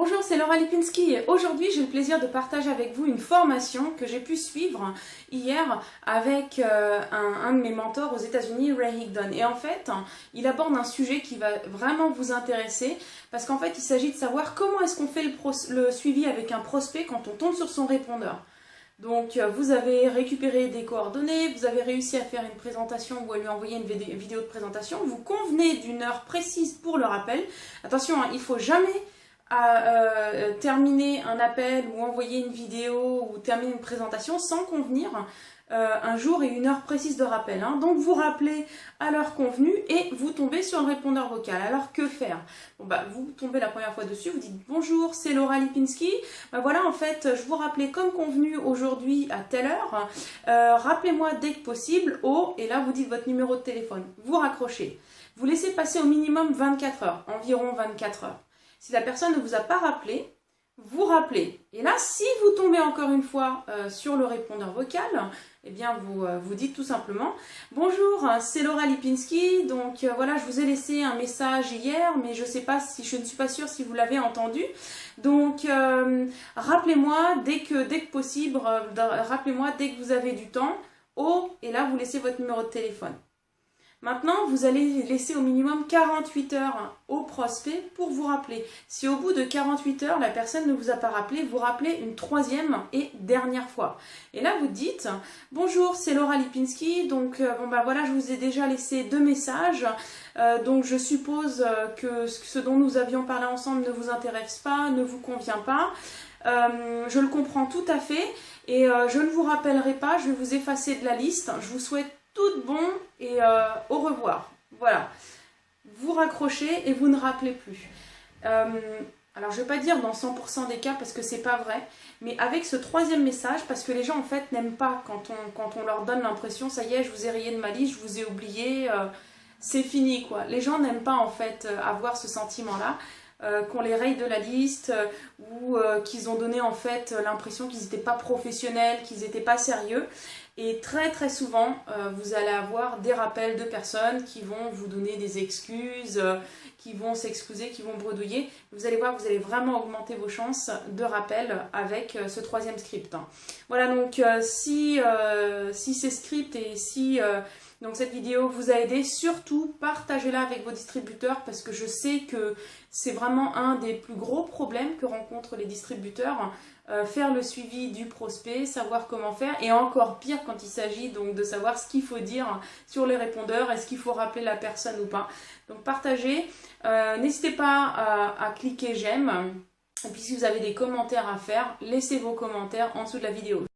Bonjour, c'est Laura Lipinski et aujourd'hui j'ai le plaisir de partager avec vous une formation que j'ai pu suivre hier avec un de mes mentors aux États-Unis, Ray Higdon. Et en fait, il aborde un sujet qui va vraiment vous intéresser parce qu'en fait, il s'agit de savoir comment est-ce qu'on fait le suivi avec un prospect quand on tombe sur son répondeur. Donc vous avez récupéré des coordonnées, vous avez réussi à faire une présentation ou à lui envoyer une vidéo de présentation, vous convenez d'une heure précise pour le rappel. Attention, il ne faut jamais terminer un appel ou envoyer une vidéo ou terminer une présentation sans convenir un jour et une heure précise de rappel. Donc vous rappelez à l'heure convenue et vous tombez sur le répondeur vocal. Alors que faire? Vous tombez la première fois dessus, vous dites bonjour, c'est Laura Lipinski. Voilà, en fait, je vous rappelais comme convenu aujourd'hui à telle heure. Rappelez-moi dès que possible et là vous dites votre numéro de téléphone. Vous raccrochez. Vous laissez passer au minimum 24 heures, environ 24 heures. Si la personne ne vous a pas rappelé, vous rappelez. Et là, si vous tombez encore une fois sur le répondeur vocal, eh bien vous dites tout simplement « Bonjour, c'est Laura Lipinski, donc voilà, je vous ai laissé un message hier, mais je ne suis pas sûre si vous l'avez entendu. Donc rappelez-moi dès que possible, rappelez-moi dès que vous avez du temps, et là vous laissez votre numéro de téléphone. » Maintenant, vous allez laisser au minimum 48 heures au prospect pour vous rappeler. Si au bout de 48 heures, la personne ne vous a pas rappelé, vous rappelez une troisième et dernière fois. Et là, vous dites « Bonjour, c'est Laura Lipinski, donc voilà, je vous ai déjà laissé 2 messages. Donc je suppose que ce dont nous avions parlé ensemble ne vous intéresse pas, ne vous convient pas. Je le comprends tout à fait et je ne vous rappellerai pas, je vais vous effacer de la liste. Je vous souhaite tout bon et au revoir. Voilà. Vous raccrochez et vous ne rappelez plus. Alors je ne vais pas dire dans 100% des cas parce que c'est pas vrai, mais avec ce troisième message, parce que les gens en fait n'aiment pas quand on leur donne l'impression ça y est, je vous ai rayé de ma liste, je vous ai oublié, c'est fini quoi. Les gens n'aiment pas en fait avoir ce sentiment-là. Qu'on les raye de la liste ou qu'ils ont donné en fait l'impression qu'ils n'étaient pas professionnels, qu'ils n'étaient pas sérieux. Et très très souvent, vous allez avoir des rappels de personnes qui vont vous donner des excuses, qui vont s'excuser, qui vont bredouiller. Vous allez voir, vous allez vraiment augmenter vos chances de rappel avec ce troisième script. Voilà, donc si ces scripts et si donc cette vidéo vous a aidé, surtout partagez-la avec vos distributeurs parce que je sais que c'est vraiment un des plus gros problèmes que rencontrent les distributeurs. Faire le suivi du prospect, savoir comment faire et encore pire quand il s'agit donc de savoir ce qu'il faut dire sur les répondeurs, est-ce qu'il faut rappeler la personne ou pas. Donc partagez, n'hésitez pas à cliquer j'aime et puis si vous avez des commentaires à faire, laissez vos commentaires en dessous de la vidéo.